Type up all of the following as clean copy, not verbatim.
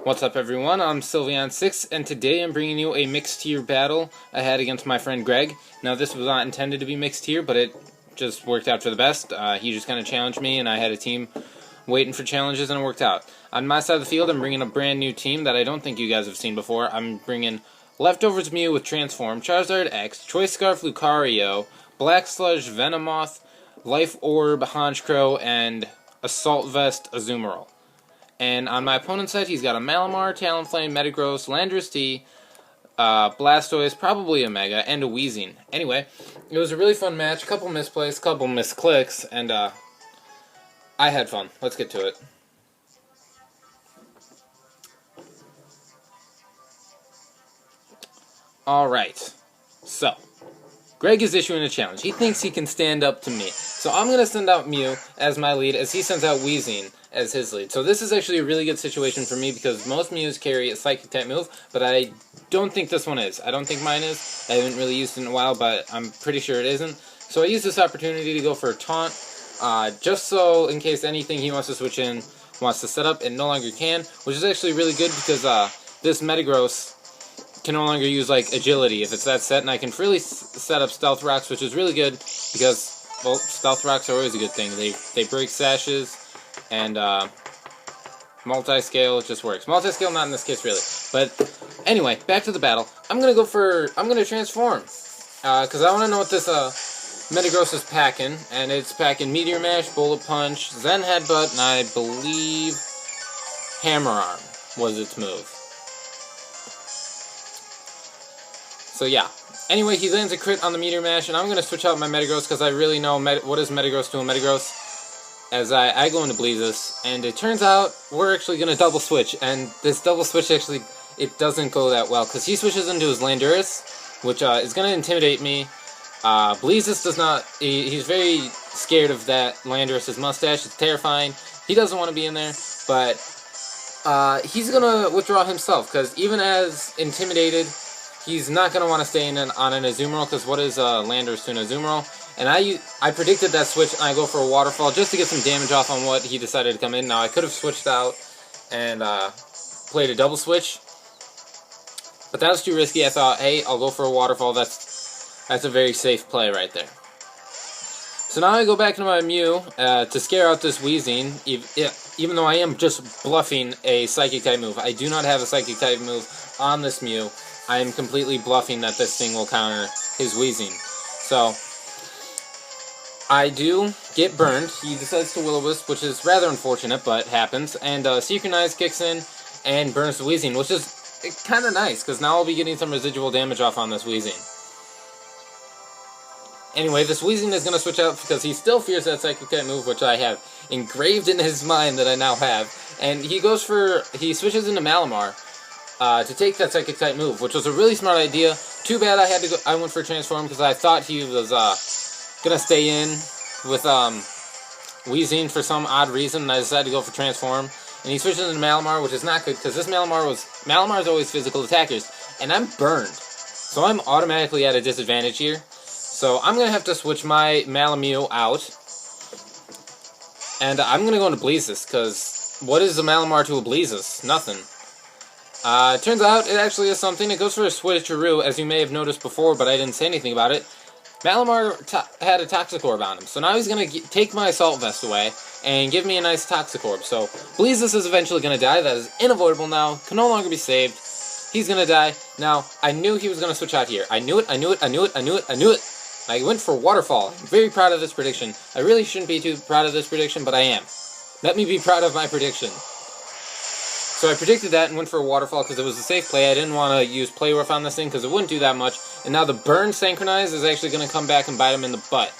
What's up, everyone? I'm Sylveon6, and today I'm bringing you a mixed tier battle I had against my friend Greg. Now, this was not intended to be mixed tier, but it just worked out for the best. He just kind of challenged me, and I had a team waiting for challenges, and it worked out. On my side of the field, I'm bringing a brand new team that I don't think you guys have seen before. I'm bringing Leftovers Mew with Transform, Charizard X, Choice Scarf Lucario, Black Sludge Venomoth, Life Orb Honchkrow, and Assault Vest Azumarill. And on my opponent's side, he's got a Malamar, Talonflame, Metagross, Landorus T, Blastoise, probably a Mega, and a Weezing. Anyway, it was a really fun match, a couple misplays, a couple misclicks, and I had fun. Let's get to it. Alright, so Greg is issuing a challenge. He thinks he can stand up to me. So I'm going to send out Mew as my lead, as he sends out Weezing as his lead. So this is actually a really good situation for me, because most Mews carry a Psychic-type move, but I don't think this one is. I don't think mine is. I haven't really used it in a while, but I'm pretty sure it isn't. So I use this opportunity to go for a Taunt, just so in case anything he wants to switch in wants to set up, it no longer can, which is actually really good because this Metagross can no longer use like agility if it's that set, and I can freely set up Stealth Rocks, which is really good because, well, Stealth Rocks are always a good thing. They break sashes, and multi-scale just works. Multi-scale not in this case really, but anyway, back to the battle. I'm gonna transform because I want to know what this Metagross is packing, and it's packing Meteor Mash, Bullet Punch, Zen Headbutt, and I believe Hammer Arm was its move. So yeah. Anyway, he lands a crit on the Meteor Mash, and I'm going to switch out my Metagross because I really know what is Metagross to a Metagross. As I go into Bleezes, and it turns out we're actually going to double switch, and this double switch actually, it doesn't go that well, because he switches into his Landorus, which is going to intimidate me. Bleezes does not, he's very scared of that Landorus' mustache, it's terrifying. He doesn't want to be in there, but he's going to withdraw himself, because even as intimidated, he's not going to want to stay on an Azumarill, because what is Landorus to an Azumarill? And I predicted that switch, and I go for a Waterfall just to get some damage off on what he decided to come in. Now, I could have switched out and played a double switch, but that was too risky. I thought, hey, I'll go for a Waterfall. That's a very safe play right there. So now I go back into my Mew to scare out this Weezing, even though I am just bluffing a Psychic-type move. I do not have a Psychic-type move on this Mew. I am completely bluffing that this thing will counter his Weezing. So I do get burned. He decides to Will-O-Wisp, which is rather unfortunate, but happens. And Synchronize kicks in and burns the Weezing, which is kind of nice, because now I'll be getting some residual damage off on this Weezing. Anyway, this Weezing is going to switch out because he still fears that Psychic-type move, which I have engraved in his mind that I now have. And he switches into Malamar to take that Psychic-type move, which was a really smart idea. Too bad I went for Transform because I thought he was gonna stay in with Weezing for some odd reason, and I decided to go for Transform. And he switches into Malamar, which is not good because this Malamar is always physical attackers, and I'm burned, so I'm automatically at a disadvantage here. So I'm gonna have to switch my Malamute out, and I'm gonna go into Bleezes because what is a Malamar to a Bleezes? Nothing. Turns out it actually is something. It goes for a Switcheroo, as you may have noticed before, but I didn't say anything about it. Malamar had a Toxicorp on him, so now he's going to take my Assault Vest away and give me a nice Toxicorp. So Bleezes is eventually going to die. That is unavoidable now. Can no longer be saved. He's going to die. Now, I knew he was going to switch out here. I knew it. I went for Waterfall. I'm very proud of this prediction. I really shouldn't be too proud of this prediction, but I am. Let me be proud of my prediction. So I predicted that and went for a Waterfall because it was a safe play. I didn't want to use Play Rough on this thing because it wouldn't do that much. And now the Burn Synchronize is actually going to come back and bite him in the butt.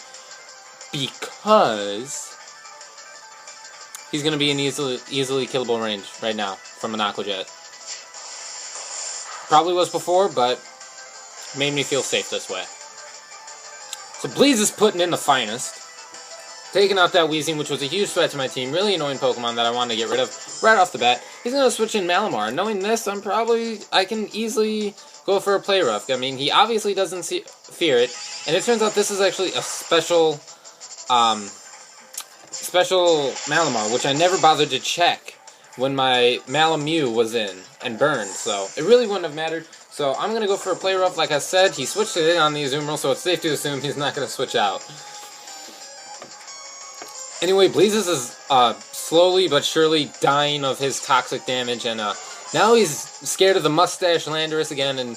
Because he's going to be in easily killable range right now from an Aqua Jet. Probably was before, but made me feel safe this way. So Bleez is putting in the finest. Taking out that Weezing, which was a huge threat to my team. Really annoying Pokemon that I wanted to get rid of right off the bat. He's going to switch in Malamar. Knowing this, I can easily go for a Play Rough. I mean, he obviously doesn't fear it. And it turns out this is actually a special Malamar, which I never bothered to check when my Malamute was in and burned, so it really wouldn't have mattered. So I'm going to go for a play rough. Like I said, he switched it in on the Azumarill, so it's safe to assume he's not going to switch out. Anyway, Bleezes is slowly but surely dying of his toxic damage, and now he's scared of the Mustache Landorus again, and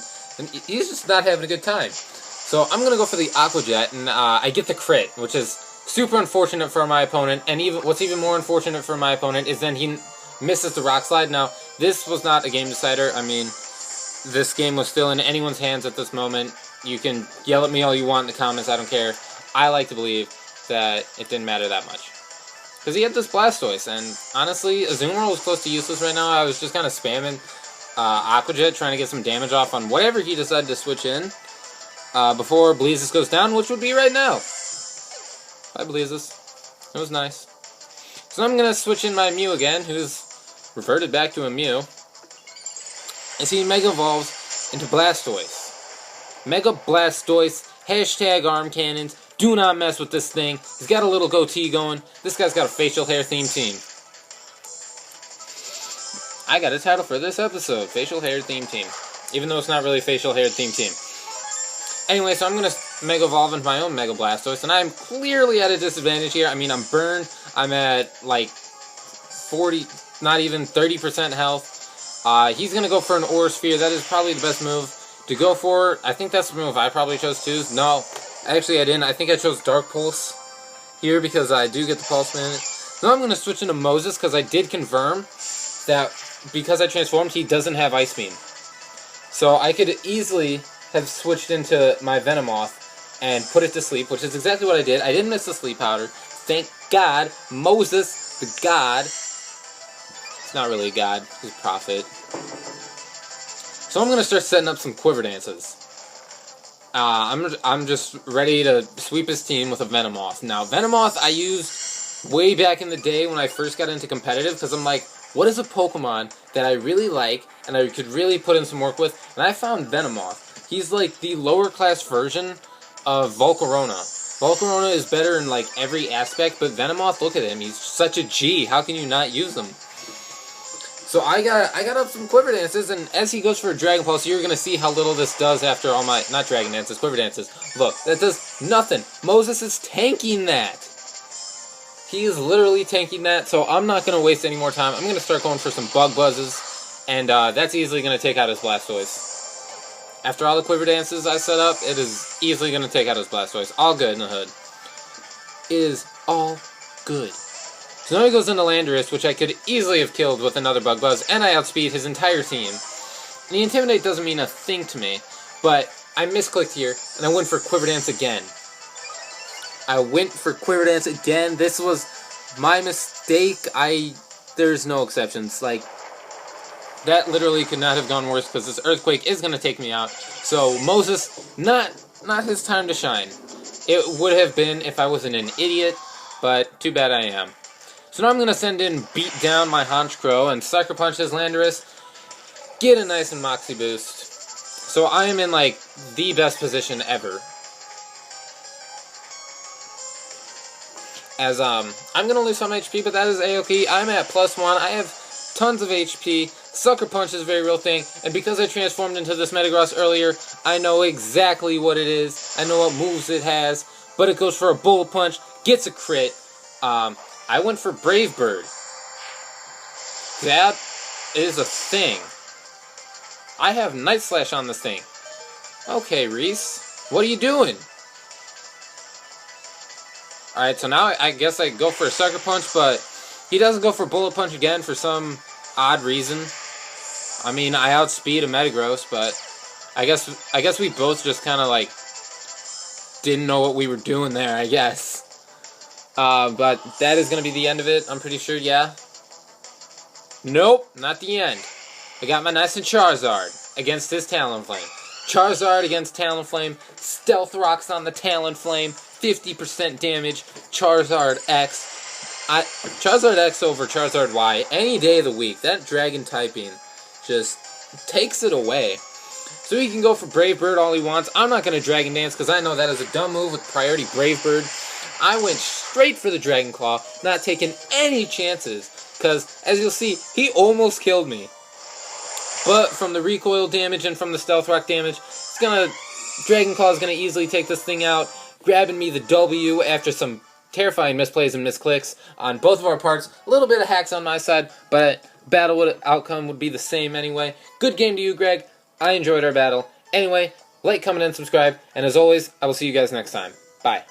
he's just not having a good time. So I'm going to go for the Aqua Jet, and I get the crit, which is super unfortunate for my opponent, and what's even more unfortunate for my opponent is then he misses the Rock Slide. Now, this was not a game decider. I mean, this game was still in anyone's hands at this moment. You can yell at me all you want in the comments, I don't care. I like to believe that it didn't matter that much. Because he had this Blastoise, and honestly, Azumarill was close to useless right now. I was just kind of spamming Aqua Jet, trying to get some damage off on whatever he decided to switch in before Bleezes goes down, which would be right now. Bye, Bleezes. It was nice. So I'm going to switch in my Mew again, who's reverted back to a Mew. As he Mega Evolves into Blastoise. Mega Blastoise, hashtag arm cannons. Do not mess with this thing. He's got a little goatee going. This guy's got a facial hair themed team. I got a title for this episode, Facial Hair Themed Team. Even though it's not really Facial Hair Themed Team. Anyway, so I'm going to Mega Evolve into my own Mega Blastoise, and I'm clearly at a disadvantage here. I mean, I'm burned. I'm at, like, 40, not even 30% health. He's going to go for an Aura Sphere. That is probably the best move to go for. I think that's the move I probably chose too. No, actually I didn't. I think I chose Dark Pulse here because I do get the Pulse Man. Now I'm going to switch into Moses because I did confirm that because I transformed, he doesn't have Ice Beam. So I could easily have switched into my Venomoth and put it to sleep, which is exactly what I did. I didn't miss the Sleep Powder. Thank God. Moses, the God. He's not really a god. He's a prophet. So I'm going to start setting up some Quiver Dances. I'm just ready to sweep his team with a Venomoth. Now, Venomoth I used way back in the day when I first got into competitive, because I'm like, what is a Pokemon that I really like and I could really put in some work with? And I found Venomoth. He's like the lower class version of Volcarona. Volcarona is better in like every aspect, but Venomoth, look at him. He's such a G. How can you not use him? So I got up some Quiver Dances, and as he goes for a Dragon Pulse, you're going to see how little this does after all my, not Dragon Dances, Quiver Dances. Look, that does nothing. Moses is tanking that. He is literally tanking that, so I'm not going to waste any more time. I'm going to start going for some Bug Buzzes, and that's easily going to take out his Blastoise. After all the Quiver Dances I set up, it is easily going to take out his Blastoise. All good in the hood. It is all good. So now he goes into Landorus, which I could easily have killed with another Bug Buzz, and I outspeed his entire team. And the Intimidate doesn't mean a thing to me, but I misclicked here, and I went for Quiver Dance again. This was my mistake. There's no exceptions. Like, that literally could not have gone worse, because this Earthquake is going to take me out. So, Moses, not his time to shine. It would have been if I wasn't an idiot, but too bad I am. So now I'm going to send in Beat Down my Honchkrow and Sucker Punch his Landorus. Get a nice and Moxie boost. So I am in, like, the best position ever. As, I'm going to lose some HP, but that is A-OK. I'm at +1. I have tons of HP. Sucker Punch is a very real thing. And because I transformed into this Metagross earlier, I know exactly what it is. I know what moves it has. But it goes for a Bullet Punch. Gets a crit. I went for Brave Bird. That is a thing. I have Night Slash on this thing. Okay, Reese. What are you doing? Alright, so now I guess I go for a Sucker Punch, but he doesn't go for Bullet Punch again for some odd reason. I mean, I outspeed a Metagross, but I guess we both just kind of like didn't know what we were doing there, I guess. But that is going to be the end of it, I'm pretty sure, yeah. Nope, not the end. I got my nice and Charizard against his Talonflame. Charizard against Talonflame. Stealth Rocks on the Talonflame. 50% damage. Charizard X. Charizard X over Charizard Y any day of the week. That Dragon typing just takes it away. So he can go for Brave Bird all he wants. I'm not going to Dragon Dance because I know that is a dumb move with priority Brave Bird. I went straight for the Dragon Claw, not taking any chances. because, as you'll see, he almost killed me. But from the recoil damage and from the Stealth Rock damage, Dragon Claw is going to easily take this thing out, grabbing me the W after some terrifying misplays and misclicks on both of our parts. A little bit of hacks on my side, but outcome would be the same anyway. Good game to you, Greg. I enjoyed our battle. Anyway, like, comment, and subscribe. And as always, I will see you guys next time. Bye.